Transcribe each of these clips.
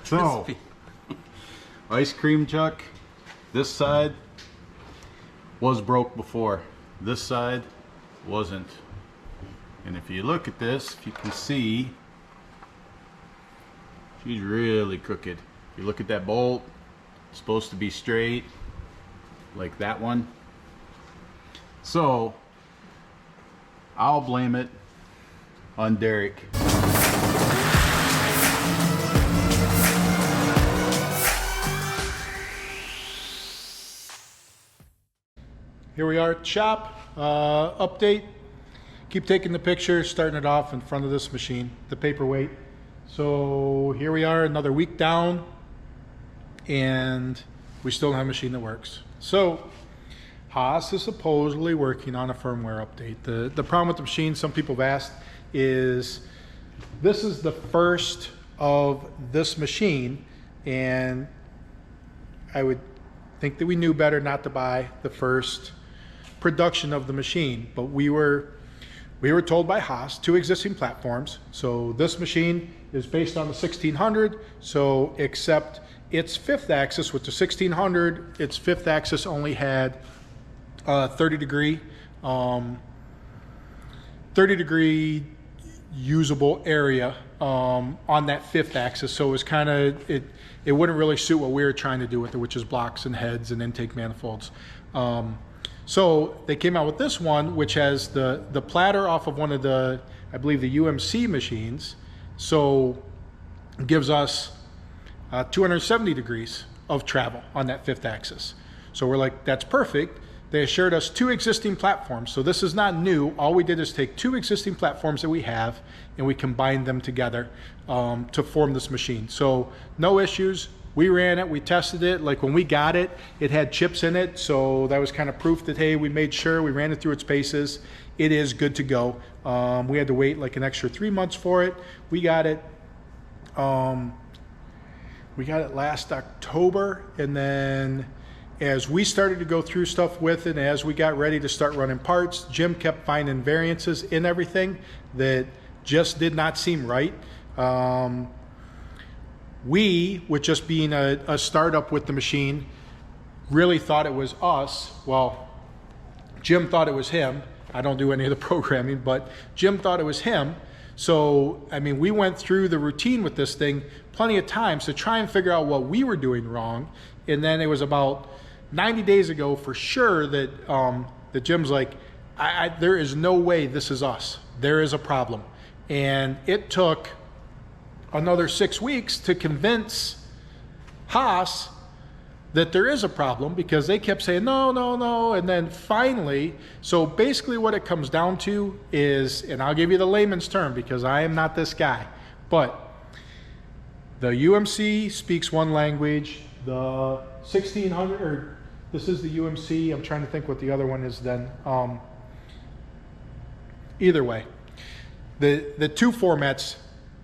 So, ice cream chuck, this side was broke before. This side wasn't. And if you look at this, if you can see, she's really crooked. If you look at that bolt, it's supposed to be straight, like that one. So, I'll blame it on Derek. Here we are at the shop, update. Keep taking the picture, starting it off in front of this machine, the Paperweight. So here we are, another week down, and we still don't have a machine that works. So HAAS is supposedly working on a firmware update. The problem with the machine, some people have asked, is this is the first of this machine, and I would think that we knew better not to buy the first production of the machine, but we were told by HAAS, 2 existing platforms. So this machine is based on the 1600, so except its 5th axis with the 1600, its 5th axis only had 30 degree usable area on that 5th axis. So it was kind of, it wouldn't really suit what we were trying to do with it, which is blocks and heads and intake manifolds. So they came out with this one, which has the platter off of one of the, I believe the UMC machines. So it gives us 270 degrees of travel on that 5th axis. So we're like, that's perfect. They assured us 2 existing platforms. So this is not new. All we did is take 2 existing platforms that we have and we combined them together to form this machine. So no issues. We ran it, we tested it. Like when we got it, it had chips in it. So that was kind of proof that, hey, we made sure, we ran it through its paces. It is good to go. We had to wait like an extra 3 months for it. We got it last October. And then as we started to go through stuff with it, and as we got ready to start running parts, Jim kept finding variances in everything that just did not seem right. We, with just being a startup with the machine, really thought it was us. Well, Jim thought it was him. I don't do any of the programming, but Jim thought it was him. So, I mean, we went through the routine with this thing plenty of times to try and figure out what we were doing wrong. And then it was about 90 days ago for sure that, that Jim's like, there is no way this is us. There is a problem. And it took another 6 weeks to convince HAAS that there is a problem, because they kept saying no, no, no. And then finally, so basically what it comes down to is, and I'll give you the layman's term because I am not this guy, but the UMC speaks one language, the 1600, or this is the UMC, I'm trying to think what the other one is then. Either way, the 2 formats,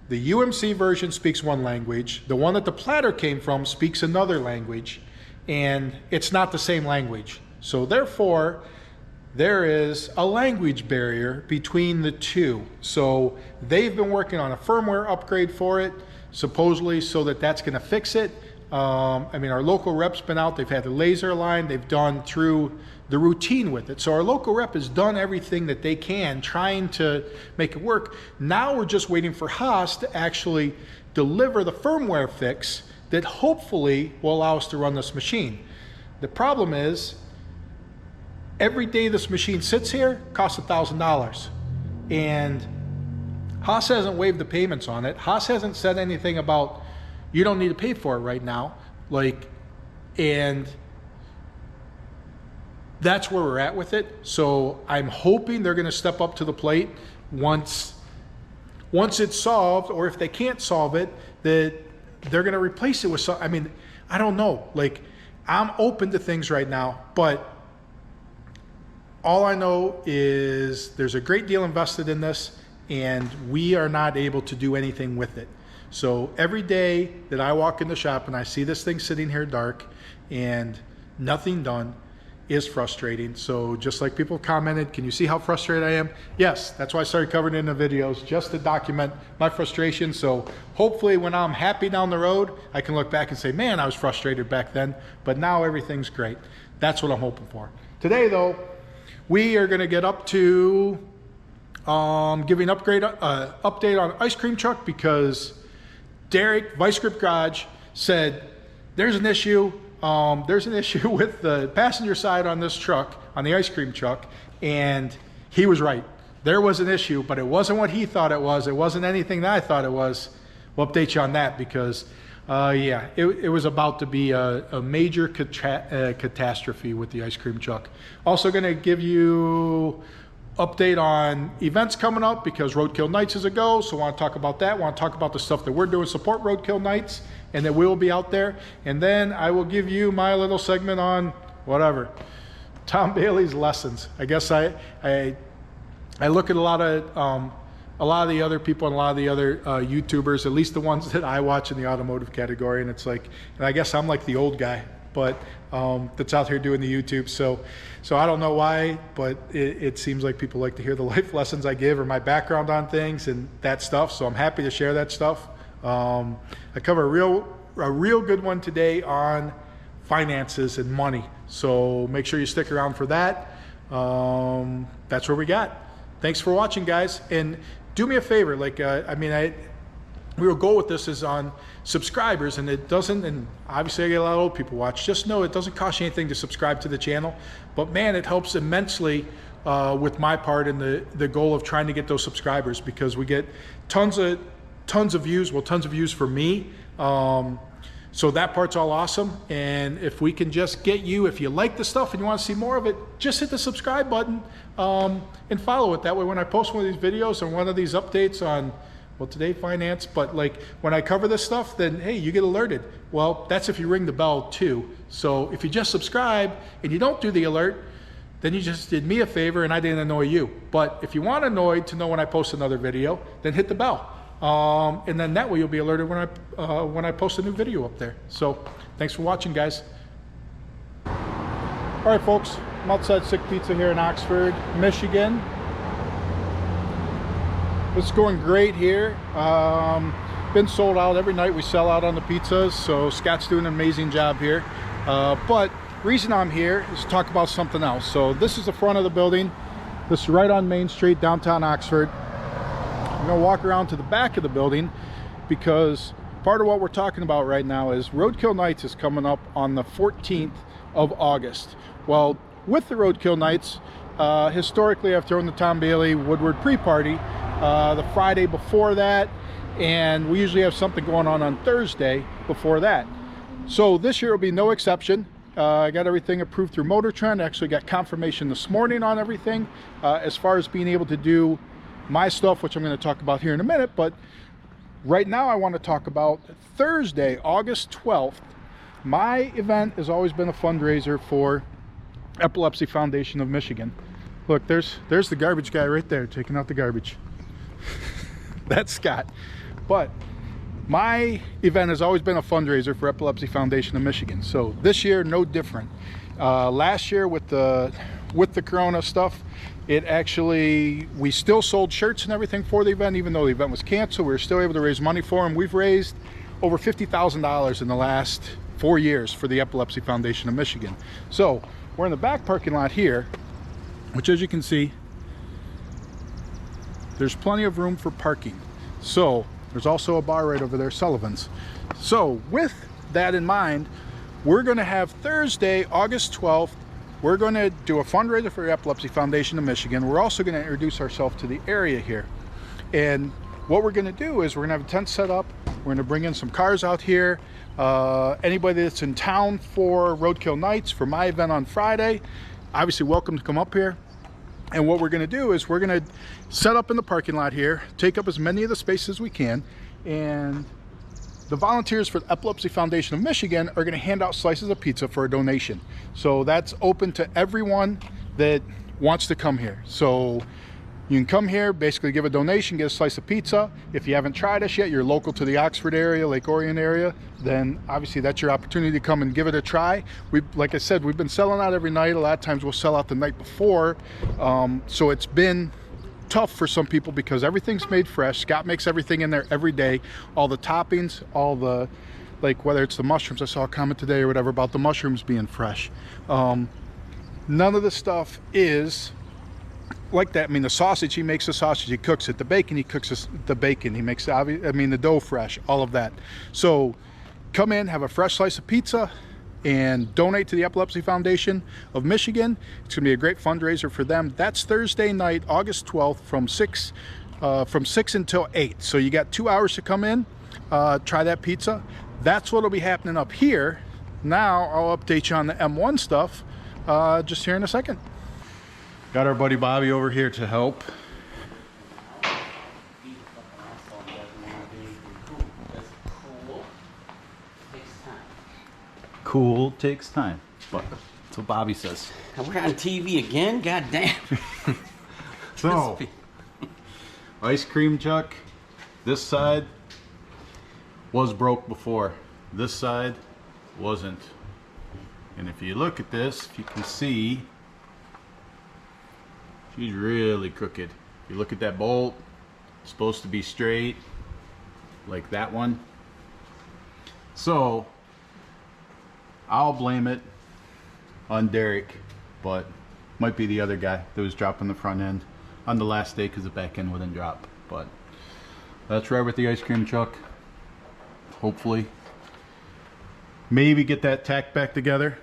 the UMC version speaks one language, the one that the platter came from speaks another language, and it's not the same language. So therefore, there is a language barrier between the 2. So they've been working on a firmware upgrade for it, supposedly, so that that's gonna fix it. I mean, our local rep's been out, they've had the laser line, they've done through the routine with it. So our local rep has done everything that they can, trying to make it work. Now we're just waiting for HAAS to actually deliver the firmware fix that hopefully will allow us to run this machine. The problem is, every day this machine sits here costs $1,000. And HAAS hasn't waived the payments on it. HAAS hasn't said anything about, you don't need to pay for it right now. Like, and that's where we're at with it. So I'm hoping they're gonna step up to the plate once it's solved, or if they can't solve it, that they're gonna replace it with some, I mean, I don't know. Like, I'm open to things right now, but all I know is there's a great deal invested in this, and we are not able to do anything with it. So every day that I walk in the shop and I see this thing sitting here dark and nothing done, is frustrating. So just like people commented, can you see how frustrated I am? Yes, that's why I started covering it in the videos, just to document my frustration. So hopefully when I'm happy down the road, I can look back and say, man, I was frustrated back then, but now everything's great. That's what I'm hoping for. Today though, we are gonna get up to giving update on ice cream truck, because Derek, Vice Grip Garage, said there's an issue with the passenger side on this truck, on the ice cream truck, and he was right. There was an issue, but it wasn't what he thought it was. It wasn't anything that I thought it was. We'll update you on that, because yeah, it was about to be a major catastrophe with the ice cream truck. Also going to give you update on events coming up, because Roadkill Nights is a go, so I want to talk about that. I want to talk about the stuff that we're doing, support Roadkill Nights, and that will be out there. And then I will give you my little segment on whatever, Tom Bailey's lessons. I guess I look at a lot of the other people and a lot of the other YouTubers, at least the ones that I watch in the automotive category, and it's like, and I guess I'm like the old guy, but that's out here doing the YouTube. So I don't know why, but it seems like people like to hear the life lessons I give, or my background on things and that stuff. So I'm happy to share that stuff. I cover a real good one today on finances and money. So make sure you stick around for that. That's where we got. Thanks for watching, guys. And do me a favor, like, we will go with this is on subscribers, and it doesn't, and obviously I get a lot of old people watch. Just know it doesn't cost you anything to subscribe to the channel, but man, it helps immensely with my part in the goal of trying to get those subscribers, because we get tons of views, well, tons of views for me. So that part's all awesome. And if we can just get you, if you like the stuff and you want to see more of it, just hit the subscribe button and follow it. That way when I post one of these videos or one of these updates on, well, today finance, but like when I cover this stuff, then hey, you get alerted. Well, that's if you ring the bell too. So if you just subscribe and you don't do the alert, then you just did me a favor and I didn't annoy you. But if you want annoyed to know when I post another video, then hit the bell. And then that way you'll be alerted when I post a new video up there. So thanks for watching, guys. All right, folks, I'm outside Sick Pizza here in Oxford, Michigan. It's going great here. Been sold out every night. We sell out on the pizzas, so Scott's doing an amazing job here. But reason I'm here is to talk about something else. So this is the front of the building. This is right on Main Street, downtown Oxford. I'm gonna walk around to the back of the building, because part of what we're talking about right now is Roadkill Nights is coming up on the 14th of August. Well, with the Roadkill Nights, historically I've thrown the Tom Bailey Woodward pre-party the Friday before that, and we usually have something going on Thursday before that. So this year will be no exception. I got everything approved through Motor Trend. I actually got confirmation this morning on everything as far as being able to do my stuff, which I'm going to talk about here in a minute. But right now I want to talk about Thursday, August 12th. My event has always been a fundraiser for Epilepsy Foundation of Michigan. Look, there's the garbage guy right there taking out the garbage. That's Scott. But my event has always been a fundraiser for Epilepsy Foundation of Michigan. So this year, no different. Last year with the Corona stuff, we still sold shirts and everything for the event, even though the event was canceled. We were still able to raise money for them. We've raised over $50,000 in the last 4 years for the Epilepsy Foundation of Michigan. So we're in the back parking lot here, which, as you can see, there's plenty of room for parking. So there's also a bar right over there, Sullivan's. So with that in mind, we're going to have Thursday, August 12th, we're going to do a fundraiser for the Epilepsy Foundation of Michigan. We're also going to introduce ourselves to the area here. And what we're going to do is we're going to have a tent set up. We're going to bring in some cars out here. Anybody that's in town for Roadkill Nights, for my event on Friday, obviously welcome to come up here. And what we're going to do is we're going to set up in the parking lot here, take up as many of the spaces as we can, and the volunteers for the Epilepsy Foundation of Michigan are going to hand out slices of pizza for a donation. So that's open to everyone that wants to come here. So You can come here, basically give a donation, get a slice of pizza. If you haven't tried us yet, you're local to the Oxford area, Lake Orion area, then obviously that's your opportunity to come and give it a try. Like I said, we've been selling out every night. A lot of times we'll sell out the night before. So it's been tough for some people because everything's made fresh. Scott makes everything in there every day. All the toppings, all the, like whether it's the mushrooms, I saw a comment today or whatever about the mushrooms being fresh. None of the stuff is like that. I mean, the sausage, he makes the sausage, he cooks it. The bacon, he cooks the bacon. He makes, the dough fresh, all of that. So come in, have a fresh slice of pizza, and donate to the Epilepsy Foundation of Michigan. It's gonna be a great fundraiser for them. That's Thursday night, August 12th from 6 until 8. So you got 2 hours to come in, try that pizza. That's what'll be happening up here. Now I'll update you on the M1 stuff just here in a second. Got our buddy Bobby over here to help. Cool takes time, but that's what Bobby says. And we're on TV again? God damn. So, ice cream chuck, this side was broke before. This side wasn't. And if you look at this, if you can see, she's really crooked. If you look at that bolt, it's supposed to be straight, like that one. So, I'll blame it on Derek, but might be the other guy that was dropping the front end on the last day because the back end wouldn't drop. But that's right with the ice cream truck. Hopefully, maybe get that tack back together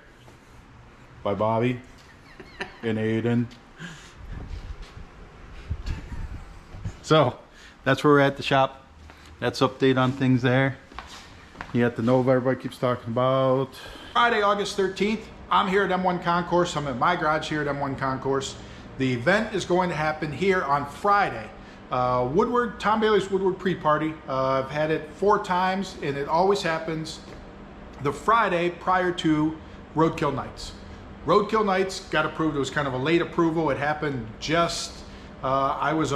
by Bobby and Aydan. So that's where we're at the shop. That's update on things there. You have to know what everybody keeps talking about. Friday, August 13th, I'm here at M1 Concourse. I'm at my garage here at M1 Concourse. The event is going to happen here on Friday. Woodward, Tom Bailey's Woodward pre-party. I've had it 4 times, and it always happens the Friday prior to Roadkill Nights. Roadkill Nights got approved. It was kind of a late approval. It happened just, I was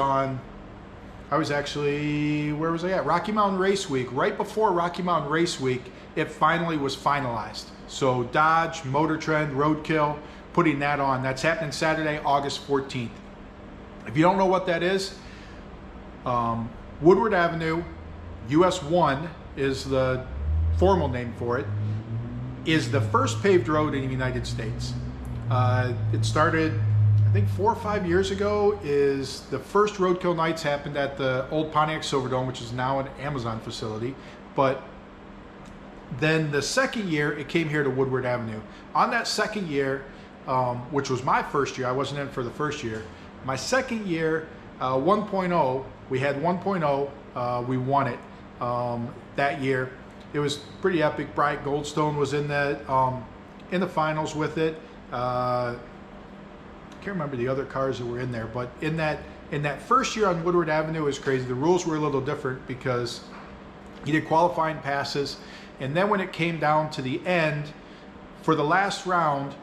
actually, where was I at? Rocky Mountain Race Week. Right before Rocky Mountain Race Week, it finally was finalized. So Dodge, Motor Trend, Roadkill, putting that on. That's happening Saturday, August 14th. If you don't know what that is, Woodward Avenue, US 1 is the formal name for it, is the first paved road in the United States. It started, I think 4 or 5 years ago. Is the first Roadkill Nights happened at the old Pontiac Silverdome, which is now an Amazon facility. But then the second year, it came here to Woodward Avenue. On that second year, which was my first year, I wasn't in for the first year. My second year, 1.0, we had 1.0, we won it that year. It was pretty epic. Bryant Goldstone was in the finals with it. I can't remember the other cars that were in there, but in that first year on Woodward Avenue, it was crazy. The rules were a little different because you did qualifying passes, and then when it came down to the end, for the last round,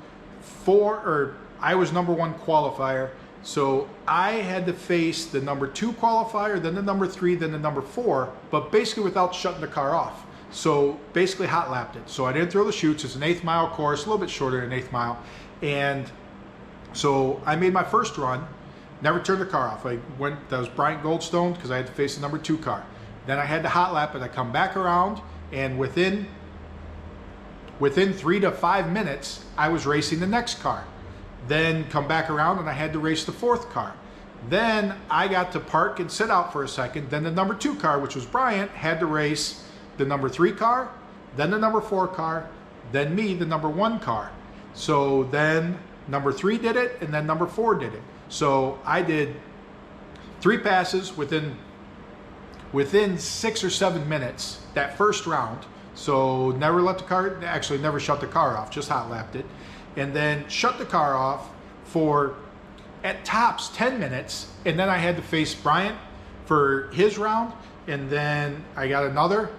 I was number 1 qualifier, so I had to face the number 2 qualifier, then the number 3, then the number 4, but basically without shutting the car off. So basically hot lapped it. So I didn't throw the chutes. It's an 1/8 mile course, a little bit shorter than an 1/8 mile. And so I made my first run, never turned the car off. That was Bryant Goldstone because I had to face the number 2 car. Then I had to hot lap it. I come back around, and within 3 to 5 minutes, I was racing the next car. Then come back around and I had to race the 4th car. Then I got to park and sit out for a second. Then the number 2 car, which was Bryant, had to race the number 3 car, then the number 4 car, then me, the number 1 car. So then number 3 did it, and then number 4 did it. So I did 3 passes within 6 or 7 minutes that first round. So never shut the car off, just hot lapped it. And then shut the car off for, at tops, 10 minutes. And then I had to face Bryant for his round. And then I got another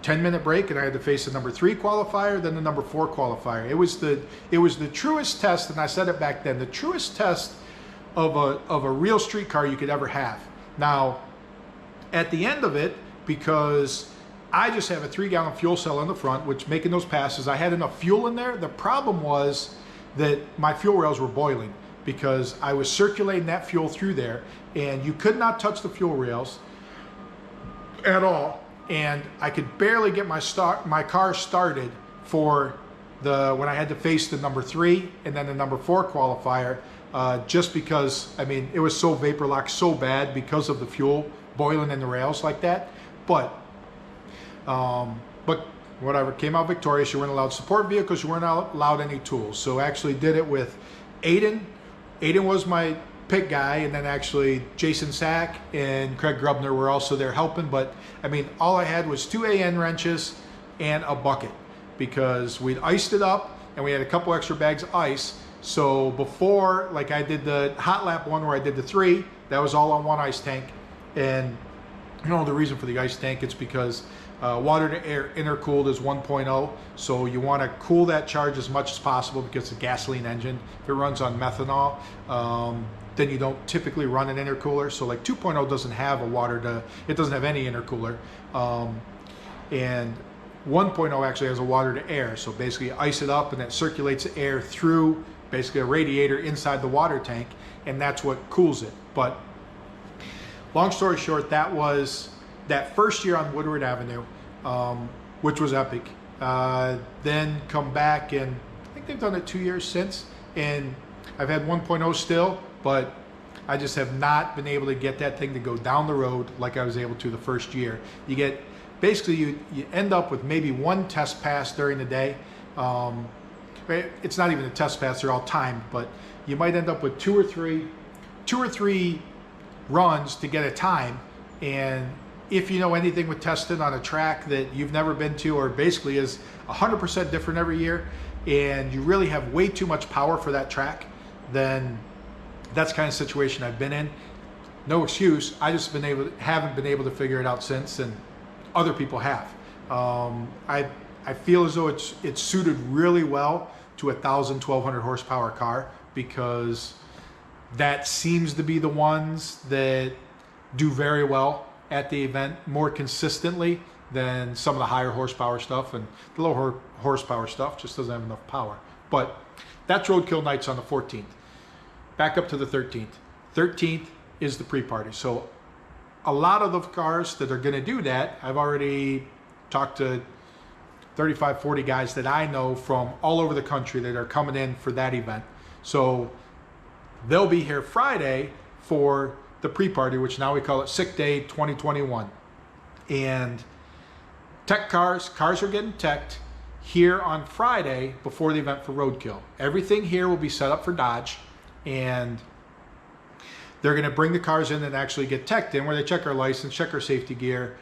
10-minute break, and I had to face the number 3 qualifier, then the number 4 qualifier. It was the truest test, and I said it back then, the truest test of a real street car you could ever have. Now, at the end of it, because I just have a 3-gallon fuel cell in the front, which making those passes, I had enough fuel in there. The problem was that my fuel rails were boiling because I was circulating that fuel through there, and you could not touch the fuel rails at all. And I could barely get my car started for when I had to face the number 3 and then the number 4 qualifier, just because, I mean, it was so vapor locked so bad because of the fuel boiling in the rails like that. But whatever, came out victorious. You weren't allowed support vehicles, you weren't allowed any tools. So actually did it with Aydan. Aydan was my pit guy, and then actually Jason Sack and Craig Grubner were also there helping. But I mean, all I had was 2 AN wrenches and a bucket, because we'd iced it up and we had a couple extra bags of ice. So before, like I did the hot lap one where I did the 3, that was all on one ice tank. And you know, the reason for the ice tank, it's because water to air intercooled is 1.0, so you want to cool that charge as much as possible because it's a gasoline engine. If it runs on methanol, then you don't typically run an intercooler. So like 2.0 doesn't have it doesn't have any intercooler. And 1.0 actually has a water to air. So basically you ice it up and that circulates the air through basically a radiator inside the water tank, and that's what cools it. But long story short, that was that first year on Woodward Avenue, which was epic. Then come back, and I think they've done it 2 years since, and I've had 1.0 still, but I just have not been able to get that thing to go down the road like I was able to the first year. You get, basically you end up with maybe 1 test pass during the day. It's not even a test pass, they're all timed, but you might end up with two or three runs to get a time. And if you know anything with testing on a track that you've never been to, or basically is 100% different every year, and you really have way too much power for that track, then that's the kind of situation I've been in. No excuse, I just haven't been able to figure it out since, and other people have. I feel as though it's suited really well to a 1,200 horsepower car, because that seems to be the ones that do very well at the event more consistently than some of the higher horsepower stuff, and the lower horsepower stuff just doesn't have enough power. But that's Roadkill Nights on the 14th. Back up to the 13th. 13th is the pre-party. So a lot of the cars that are going to do that, I've already talked to 35, 40 guys that I know from all over the country that are coming in for that event. So they'll be here Friday for the pre-party, which now we call it Sick Day 2021. And tech cars are getting teched here on Friday before the event for Roadkill. Everything here will be set up for Dodge, and they're going to bring the cars in and actually get teched in, where they check our license, check our safety gear,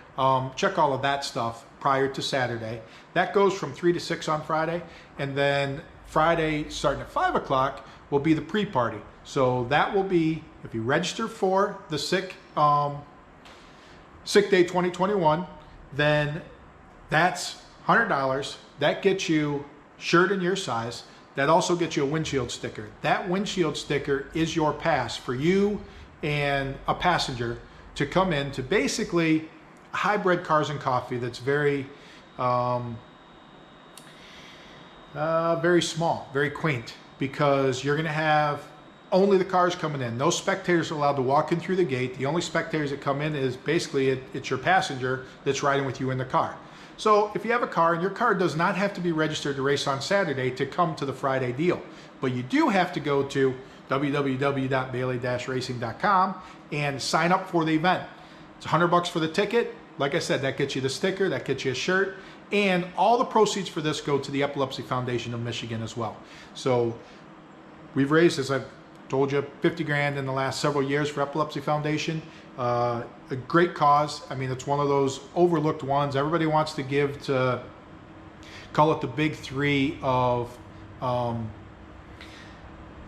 check all of that stuff prior to Saturday. That goes from 3 to 6 on Friday, and then Friday starting at 5 o'clock will be the pre-party. So that will be, if you register for the Sick Day 2021, then that's $100. That gets you shirt in your size. That also gets you a windshield sticker. That windshield sticker is your pass for you and a passenger to come in to basically hybrid cars and coffee that's very very small, very quaint, because you're going to have only the cars coming in. No spectators are allowed to walk in through the gate. The only spectators that come in is basically it's your passenger that's riding with you in the car. So if you have a car, and your car does not have to be registered to race on Saturday to come to the Friday deal, but you do have to go to www.bailey-racing.com and sign up for the event. It's $100 for the ticket. Like I said, that gets you the sticker, that gets you a shirt, and all the proceeds for this go to the Epilepsy Foundation of Michigan as well. So we've raised, as I've told you, 50 grand in the last several years for Epilepsy Foundation. A great cause. I mean, it's one of those overlooked ones. Everybody wants to give to, call it the big three of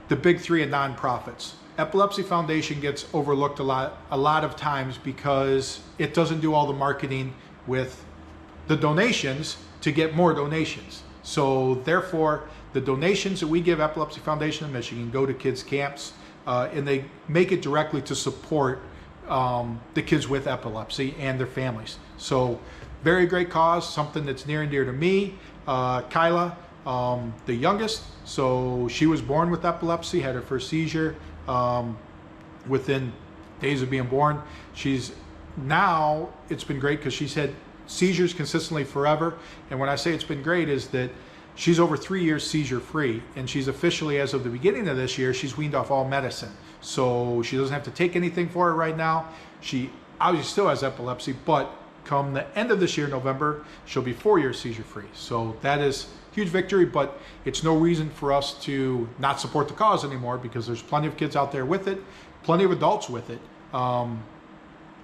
nonprofits. Epilepsy Foundation gets overlooked a lot of times because it doesn't do all the marketing with the donations to get more donations. So therefore, the donations that we give Epilepsy Foundation of Michigan go to kids' camps, and they make it directly to support the kids with epilepsy and their families. So very great cause, something that's near and dear to me. Kyla, the youngest, so she was born with epilepsy, had her first seizure within days of being born. Now it's been great because she's had seizures consistently forever. And when I say it's been great is that she's over 3 years seizure free, and she's officially, as of the beginning of this year, she's weaned off all medicine. So she doesn't have to take anything for it right now. She obviously still has epilepsy, but come the end of this year, November, she'll be 4 years seizure free. So that is huge victory, but it's no reason for us to not support the cause anymore, because there's plenty of kids out there with it, plenty of adults with it.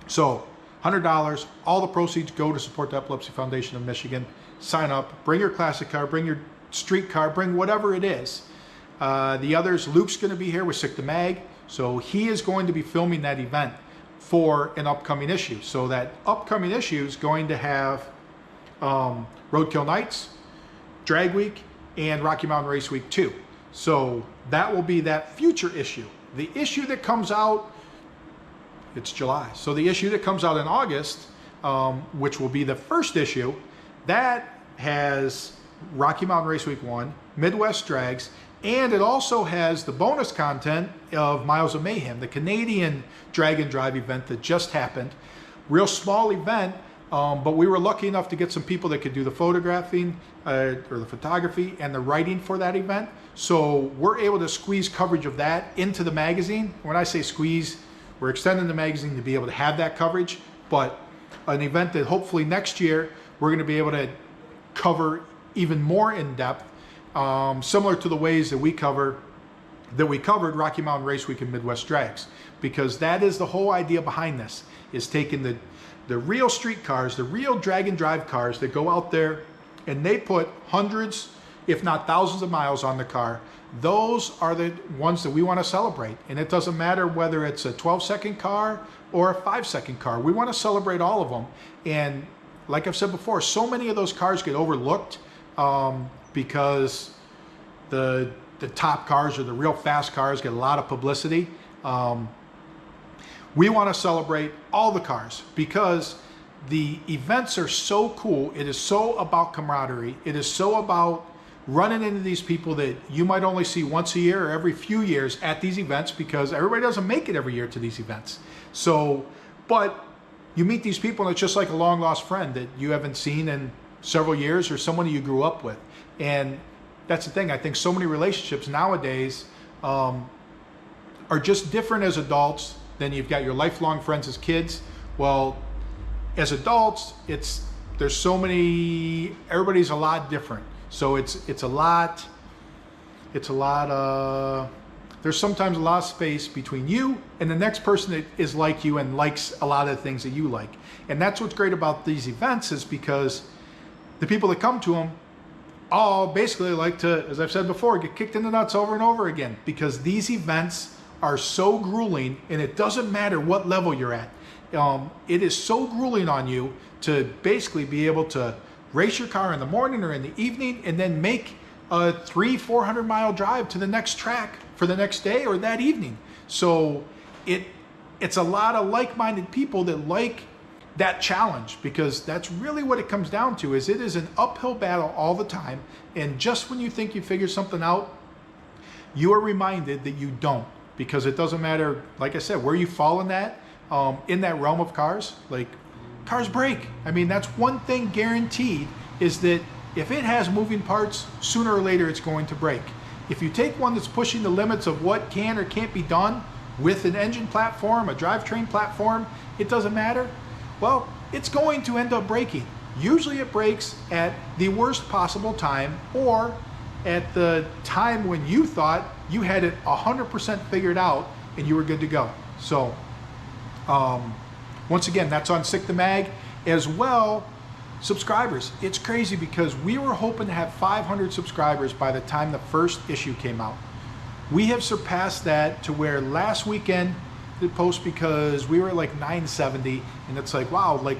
So $100, all the proceeds go to support the Epilepsy Foundation of Michigan. Sign up, bring your classic car, bring your street car, bring whatever it is. The others, Luke's going to be here with Sick the Mag, so he is going to be filming that event for an upcoming issue. So that upcoming issue is going to have Roadkill Nights, Drag Week, and Rocky Mountain Race Week 2. So that will be that future issue. The issue that comes out, it's July. So the issue that comes out in August, which will be the first issue, that has Rocky Mountain Race Week 1, Midwest Drags, and it also has the bonus content of Miles of Mayhem, the Canadian drag and drive event that just happened. Real small event, but we were lucky enough to get some people that could do the photographing or the photography and the writing for that event. So we're able to squeeze coverage of that into the magazine. When I say squeeze, we're extending the magazine to be able to have that coverage, but an event that hopefully next year we're going to be able to cover even more in depth, similar to the ways that we covered Rocky Mountain Race Week and Midwest Drags, because that is the whole idea behind this, is taking the real street cars, the real drag and drive cars that go out there and they put hundreds, if not thousands of miles on the car. Those are the ones that we want to celebrate. And it doesn't matter whether it's a 12-second car or a 5-second car. We want to celebrate all of them. And like I've said before, so many of those cars get overlooked because the top cars or the real fast cars get a lot of publicity. We want to celebrate all the cars because the events are so cool. It is so about camaraderie. It is so about running into these people that you might only see once a year or every few years at these events, because everybody doesn't make it every year to these events. So, but you meet these people and it's just like a long lost friend that you haven't seen in several years, or someone you grew up with. And that's the thing. I think so many relationships nowadays are just different as adults than you've got your lifelong friends as kids. Well, as adults, there's so many, everybody's a lot different. So it's a lot, there's sometimes a lot of space between you and the next person that is like you and likes a lot of the things that you like. And that's what's great about these events, is because the people that come to them all basically like to, as I've said before, get kicked in the nuts over and over again, because these events are so grueling, and it doesn't matter what level you're at. It is so grueling on you to basically be able to race your car in the morning or in the evening and then make a 300-400 mile drive to the next track for the next day or that evening. So it's a lot of like-minded people that like that challenge, because that's really what it comes down to. Is it is an uphill battle all the time, and just when you think you figured something out, you are reminded that you don't, because it doesn't matter, like I said, where you fall in that realm of cars. Like, cars break. I mean, that's one thing guaranteed, is that if it has moving parts, sooner or later it's going to break. If you take one that's pushing the limits of what can or can't be done with an engine platform, a drivetrain platform, it doesn't matter. Well, it's going to end up breaking. Usually it breaks at the worst possible time, or at the time when you thought you had it 100% figured out and you were good to go. So once again, that's on Sick the Mag. As well, subscribers. It's crazy because we were hoping to have 500 subscribers by the time the first issue came out. We have surpassed that to where last weekend did post, because we were like 970, and it's like, wow, like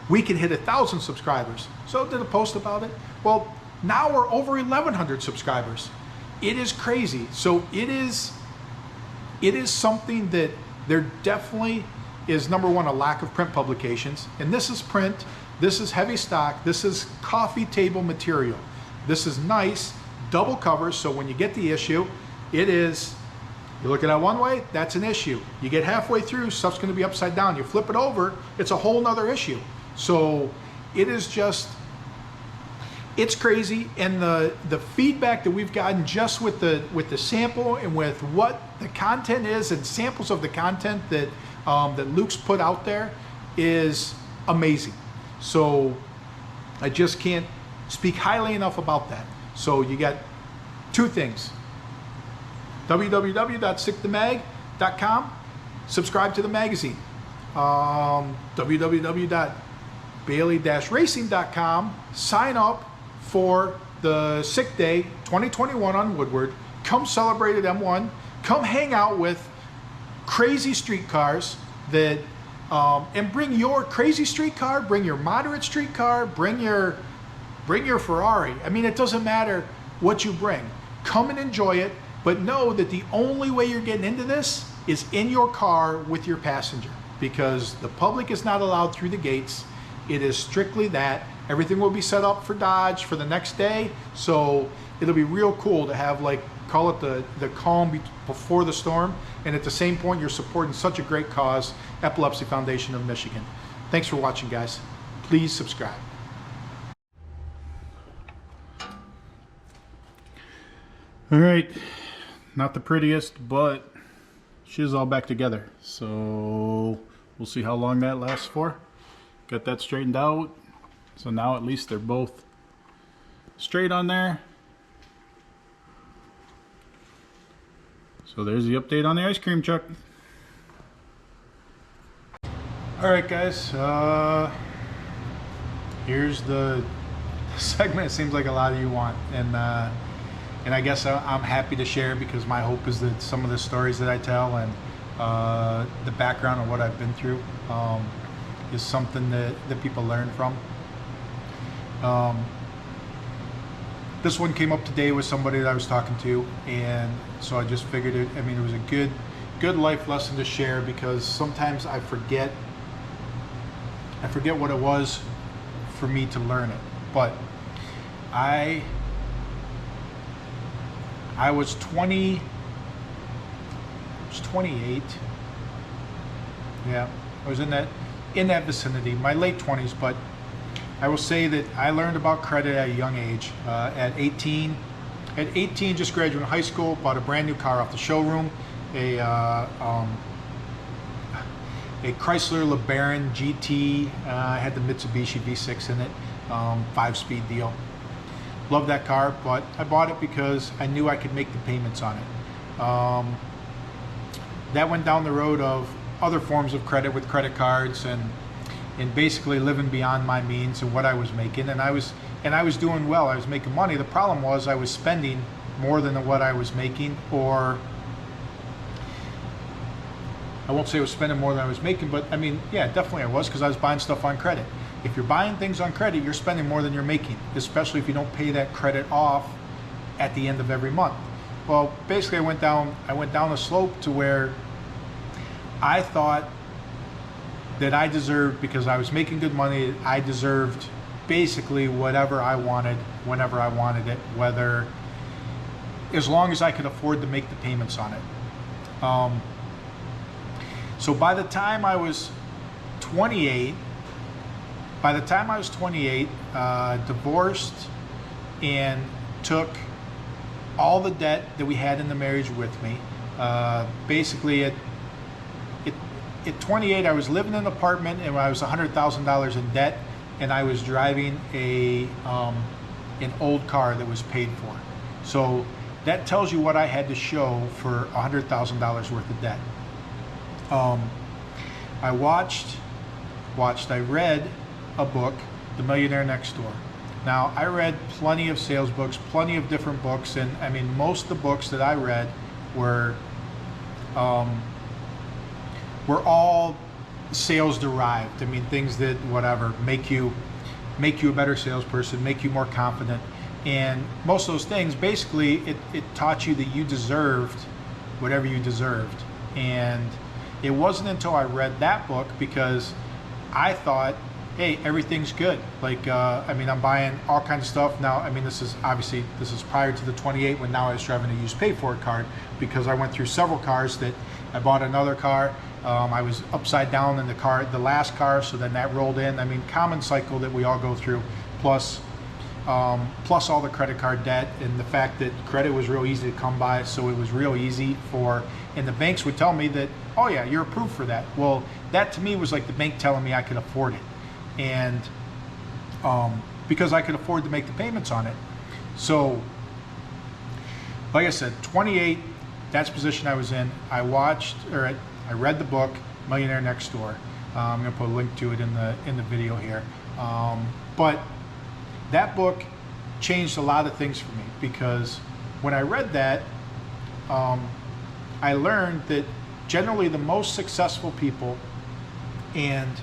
we could hit 1,000 subscribers. So did a post about it. Well, now we're over 1,100 subscribers. It is crazy. So it is it is something that there definitely is, number one, a lack of print publications. And this is print, this is heavy stock, this is coffee table material. This is nice, double covers, so when you get the issue, it is, you look at it one way, that's an issue. You get halfway through, stuff's gonna be upside down. You flip it over, it's a whole nother issue. So it is just, it's crazy. And the feedback that we've gotten just with the sample and with what the content is and samples of the content that that Luke's put out there is amazing. So I just can't speak highly enough about that. So you got two things: www.sickthemag.com, subscribe to the magazine, www.bailey-racing.com, sign up for the Sick Day 2021 on Woodward. Come celebrate at M1. Come hang out with crazy street cars that, and bring your crazy street car, bring your moderate street car, bring your Ferrari. I mean, it doesn't matter what you bring. Come and enjoy it, but know that the only way you're getting into this is in your car with your passenger, because the public is not allowed through the gates. It is strictly that. Everything will be set up for Dodge for the next day, so it'll be real cool to have, like, call it the calm before the storm, and at the same point you're supporting such a great cause, Epilepsy Foundation of Michigan. Thanks for watching, guys. Please subscribe. All right, not the prettiest, but she's all back together. So we'll see how long that lasts for. Got that straightened out. So now at least they're both straight on there. So there's the update on the ice cream truck. All right, guys, here's the segment it seems like a lot of you want, and I guess I'm happy to share, because my hope is that some of the stories that I tell and the background of what I've been through is something that people learn from. This one came up today with somebody that I was talking to, and so I just figured it, I mean, it was a good life lesson to share, because sometimes I forget what it was for me to learn it. But I was 28. Yeah, I was in that vicinity, my late 20s. But I will say that I learned about credit at a young age. At 18, just graduated high school, bought a brand new car off the showroom, a Chrysler LeBaron GT. Had the Mitsubishi V6 in it, 5-speed deal. Loved that car, but I bought it because I knew I could make the payments on it. That went down the road of other forms of credit with credit cards, and basically living beyond my means and what I was making, and I was doing well. I was making money. The problem was I was spending more than what I was making, or I won't say I was spending more than I was making, but I mean, yeah, definitely I was, because I was buying stuff on credit. If you're buying things on credit, you're spending more than you're making, especially if you don't pay that credit off at the end of every month. Well, basically I went down a slope to where I thought that I deserved, because I was making good money, I deserved basically whatever I wanted, whenever I wanted it, whether, as long as I could afford to make the payments on it. So by the time I was 28, divorced and took all the debt that we had in the marriage with me. Basically at 28, I was living in an apartment, and I was $100,000 in debt, and I was driving an old car that was paid for. So that tells you what I had to show for $100,000 worth of debt. I read a book, The Millionaire Next Door. Now, I read plenty of sales books, plenty of different books, and I mean, most of the books that I read were all sales derived. I mean, things that, whatever, make you a better salesperson, make you more confident. And most of those things, basically, it taught you that you deserved whatever you deserved. And it wasn't until I read that book, because I thought, hey, everything's good. Like, I mean, I'm buying all kinds of stuff now. I mean, this is prior to the 28, when now I was driving a used pay for it card, because I went through several cars that I bought another car. I was upside down in the last car, so then that rolled in. I mean, common cycle that we all go through, plus all the credit card debt, and the fact that credit was real easy to come by, so it was real easy and the banks would tell me that, oh yeah, you're approved for that. Well, that to me was like the bank telling me I could afford it, and because I could afford to make the payments on it. So, like I said, 28, that's the position I was in. I read the book, Millionaire Next Door. I'm gonna put a link to it in the video here. But that book changed a lot of things for me, because when I read that, I learned that generally the most successful people, and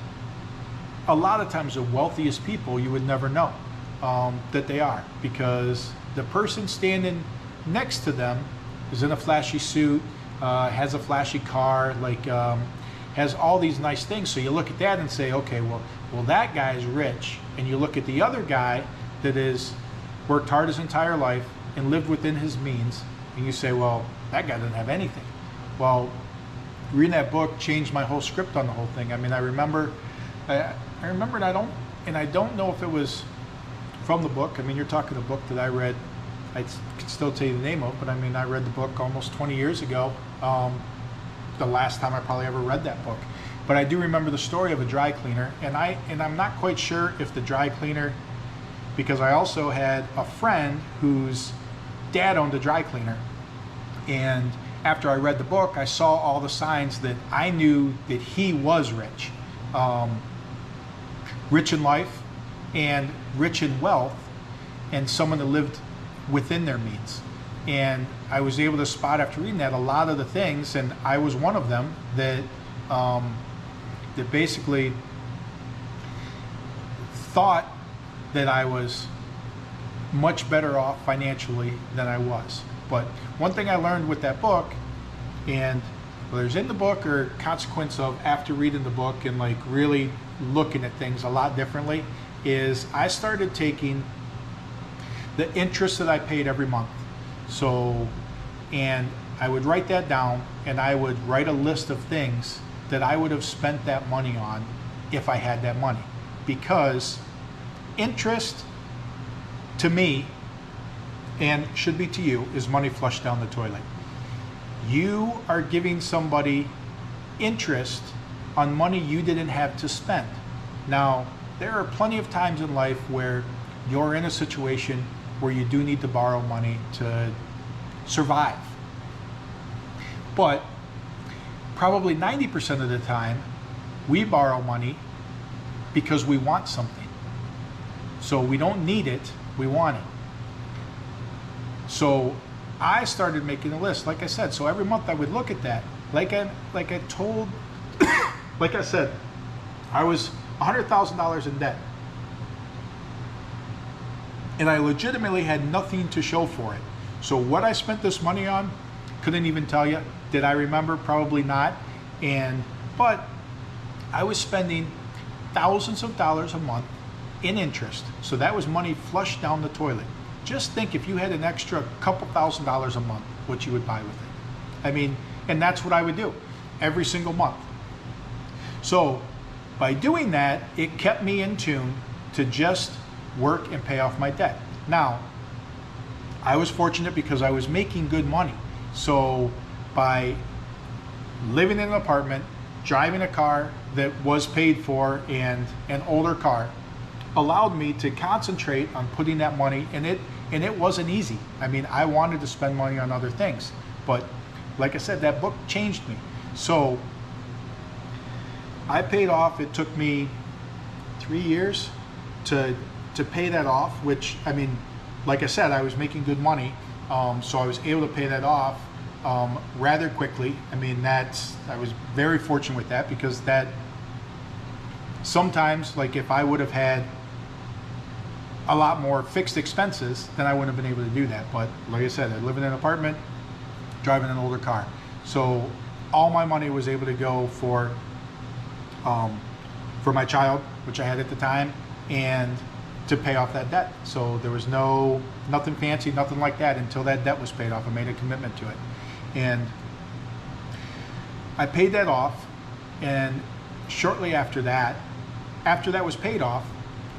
a lot of times the wealthiest people, you would never know that they are, because the person standing next to them is in a flashy suit, has a flashy car, like has all these nice things. So you look at that and say, okay, well that guy is rich. And you look at the other guy that is worked hard his entire life and lived within his means, and you say, well, that guy doesn't have anything. Well, reading that book changed my whole script on the whole thing. I mean, I remember, and I don't know if it was from the book. I mean, you're talking a book that I read, I could still tell you the name of, but I mean, I read the book almost 20 years ago. The last time I probably ever read that book. But I do remember the story of a dry cleaner, and I'm not quite sure if the dry cleaner, because I also had a friend whose dad owned a dry cleaner, and after I read the book, I saw all the signs that I knew that he was rich. Rich in life and rich in wealth, and someone that lived within their means. And I was able to spot, after reading that, a lot of the things, and I was one of them that that basically thought that I was much better off financially than I was. But one thing I learned with that book, and whether it's in the book or consequence of after reading the book and like really looking at things a lot differently, is I started taking the interest that I paid every month. So, and I would write that down, and I would write a list of things that I would have spent that money on if I had that money. Because interest, to me, and should be to you, is money flushed down the toilet. You are giving somebody interest on money you didn't have to spend. Now, there are plenty of times in life where you're in a situation where you do need to borrow money to survive. But probably 90% of the time, we borrow money because we want something. So we don't need it, we want it. So I started making a list, like I said. So every month I would look at that. Like I said, I was $100,000 in debt. And I legitimately had nothing to show for it. So what I spent this money on, couldn't even tell you. Did I remember? Probably not. But I was spending thousands of dollars a month in interest. So that was money flushed down the toilet. Just think if you had an extra couple $1,000s a month, what you would buy with it. I mean, and that's what I would do every single month. So by doing that, it kept me in tune to just work and pay off my debt. Now, I was fortunate because I was making good money. So by living in an apartment, driving a car that was paid for, and an older car, allowed me to concentrate on putting that money in it. And it wasn't easy. I mean, I wanted to spend money on other things. But like I said, that book changed me. So I paid off, it took me 3 years to pay that off, which, I mean, like I said, I was making good money. So I was able to pay that off rather quickly. I mean, I was very fortunate with that, because that sometimes, like if I would have had a lot more fixed expenses, then I wouldn't have been able to do that. But like I said, I live in an apartment, driving an older car. So all my money was able to go for my child, which I had at the time, and to pay off that debt. So there was nothing fancy, nothing like that until that debt was paid off. I made a commitment to it. And I paid that off, and shortly after that was paid off,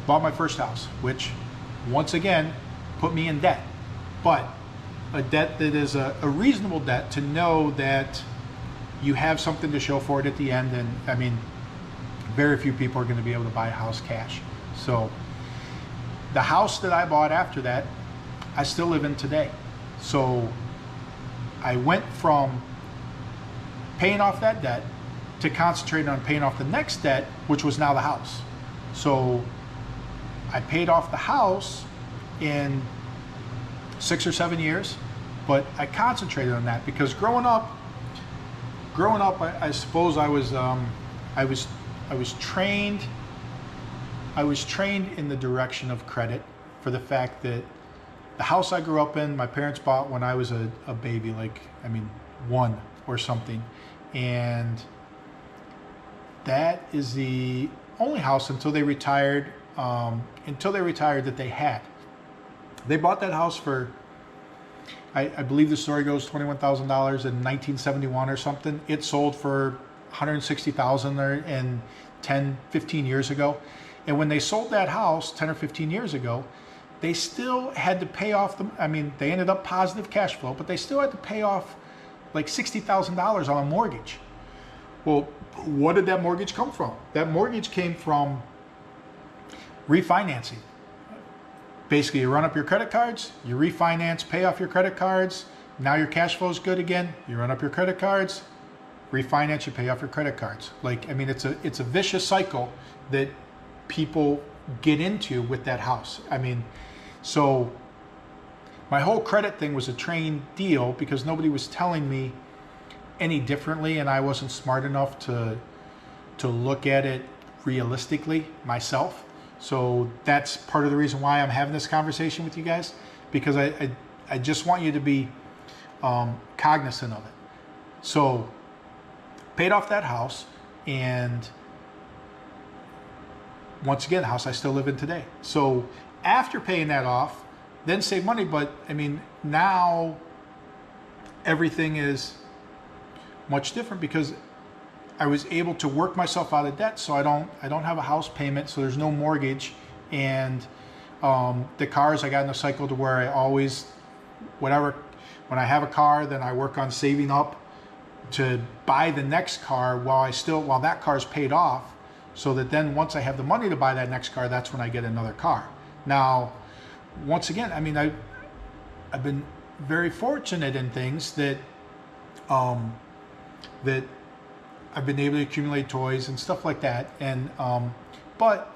bought my first house, which once again put me in debt. But a debt that is a reasonable debt, to know that you have something to show for it at the end. And I mean, very few people are going to be able to buy a house cash. So the house that I bought after that, I still live in today. So I went from paying off that debt to concentrating on paying off the next debt, which was now the house. So I paid off the house in 6 or 7 years, but I concentrated on that because growing up, I suppose I was trained in the direction of credit, for the fact that the house I grew up in, my parents bought when I was a baby, like, I mean, 1 or something. And that is the only house until they retired, that they had. They bought that house for, I believe the story goes, $21,000 in 1971 or something. It sold for $160,000 and 10, 15 years ago. And when they sold that house 10 or 15 years ago, they still had to pay off they ended up positive cash flow, but they still had to pay off like $60,000 on a mortgage. Well, what did that mortgage come from? That mortgage came from refinancing. Basically, you run up your credit cards, you refinance, pay off your credit cards. Now your cash flow is good again. You run up your credit cards, refinance, you pay off your credit cards. Like, I mean, it's a vicious cycle that people get into with that house. I mean, so my whole credit thing was a trained deal because nobody was telling me any differently, and I wasn't smart enough to look at it realistically myself. So that's part of the reason why I'm having this conversation with you guys, because I just want you to be cognizant of it. So paid off that house, and once again, the house I still live in today. So after paying that off, then save money. But I mean, now everything is much different because I was able to work myself out of debt. So I don't have a house payment, so there's no mortgage. And the cars, I got in a cycle to where I always, when I have a car, then I work on saving up to buy the next car while that car's paid off, so that then once I have the money to buy that next car, that's when I get another car. Now, once again, I mean, I've been very fortunate in things that that I've been able to accumulate toys and stuff like that. And but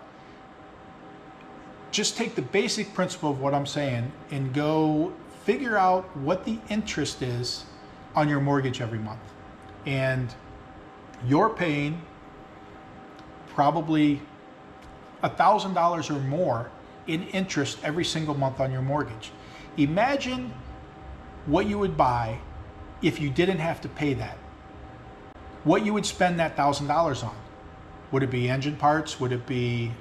just take the basic principle of what I'm saying and go figure out what the interest is on your mortgage every month. And you're paying probably $1,000 or more in interest every single month on your mortgage. Imagine what you would buy if you didn't have to pay that. What you would spend that $1,000 on. Would it be engine parts? Would it be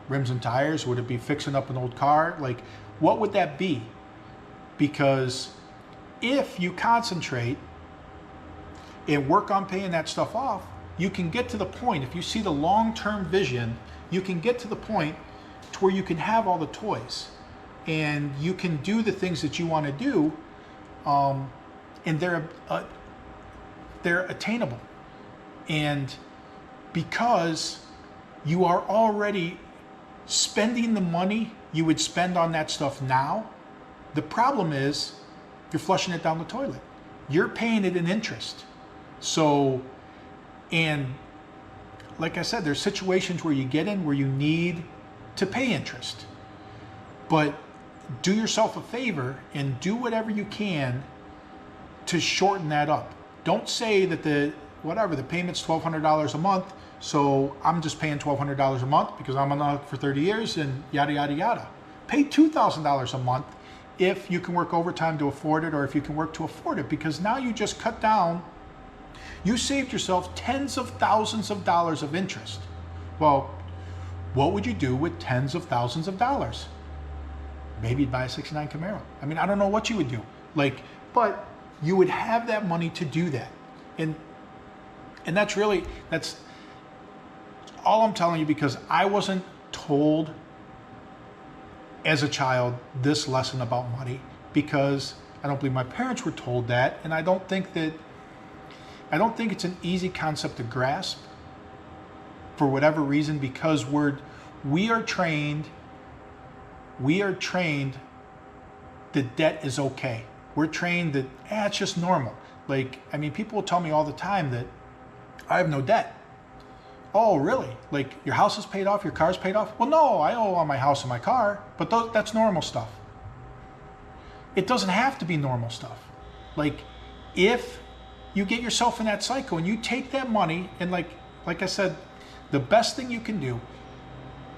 rims and tires? Would it be fixing up an old car? Like, what would that be? Because if you concentrate and work on paying that stuff off, you can get to the point, if you see the long-term vision, you can get to the point to where you can have all the toys and you can do the things that you want to do, and they're attainable. And because you are already spending the money you would spend on that stuff now, the problem is you're flushing it down the toilet. You're paying it in interest. So, and like I said, there's situations where you get in where you need to pay interest. But do yourself a favor and do whatever you can to shorten that up. Don't say that the payment's $1,200 a month, so I'm just paying $1,200 a month because I'm on it for 30 years and yada, yada, yada. Pay $2,000 a month if you can work overtime to afford it or if you can work to afford it, because now you just cut down, you saved yourself tens of thousands of dollars of interest. Well, what would you do with tens of thousands of dollars? Maybe you'd buy a 69 Camaro. I mean, I don't know what you would do. Like, but you would have that money to do that. And that's all I'm telling you, because I wasn't told as a child this lesson about money, because I don't believe my parents were told that, and I don't think it's an easy concept to grasp for whatever reason, because we are trained that debt is okay. We're trained that it's just normal. Like, I mean, people will tell me all the time that I have no debt. Oh, really? Like, your house is paid off, your car's paid off? Well, no, I owe on my house and my car, but that's normal stuff. It doesn't have to be normal stuff. Like, if you get yourself in that cycle and you take that money, and like I said, the best thing you can do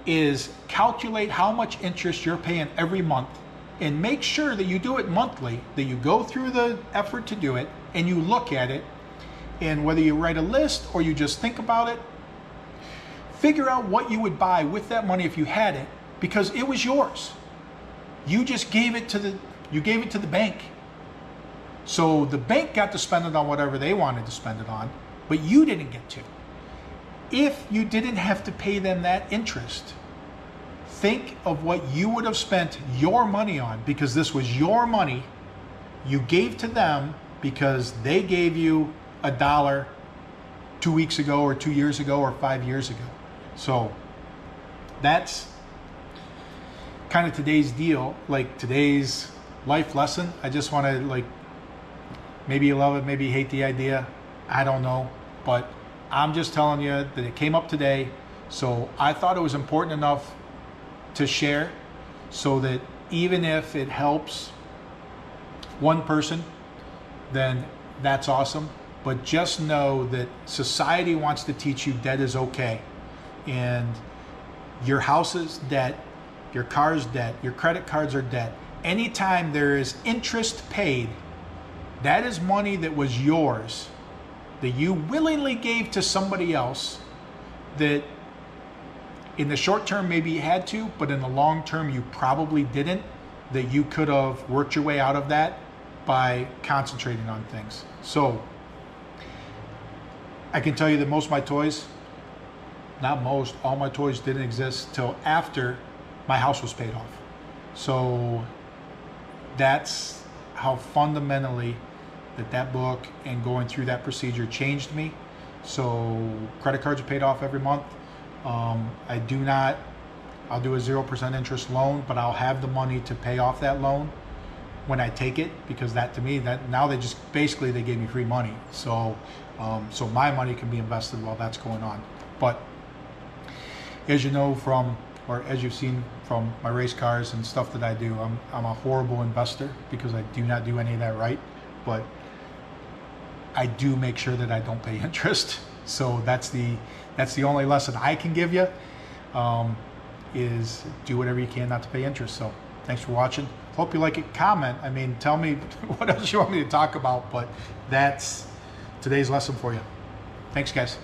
is calculate how much interest you're paying every month, and make sure that you do it monthly, that you go through the effort to do it, and you look at it, and whether you write a list or you just think about it, figure out what you would buy with that money if you had it, because it was yours. You just gave it to the bank. So the bank got to spend it on whatever they wanted to spend it on, but you didn't get to. If you didn't have to pay them that interest, think of what you would have spent your money on, because this was your money you gave to them because they gave you $1 2 weeks ago or 2 years ago or 5 years ago. So that's kind of today's deal, like today's life lesson. I just want to, like, maybe you love it, maybe you hate the idea, I don't know, but I'm just telling you that it came up today. So I thought it was important enough to share, so that even if it helps one person, then that's awesome. But just know that society wants to teach you debt is okay. And your house is debt, your car's debt, your credit cards are debt. Anytime there is interest paid, that is money that was yours, that you willingly gave to somebody else, that in the short term maybe you had to, but in the long term you probably didn't, that you could have worked your way out of that by concentrating on things. So I can tell you that most of my toys, not most, all my toys didn't exist till after my house was paid off. So that's how fundamentally that book and going through that procedure changed me. So credit cards are paid off every month. I'll do a 0% interest loan, but I'll have the money to pay off that loan when I take it, because that, to me, that now they gave me free money. So so my money can be invested while that's going on. But as you know or as you've seen from my race cars and stuff that I do, I'm a horrible investor because I do not do any of that right. But I do make sure that I don't pay interest. So that's the only lesson I can give you, is do whatever you can not to pay interest. So thanks for watching. Hope you like it. Comment. I mean, tell me what else you want me to talk about, but that's today's lesson for you. Thanks, guys.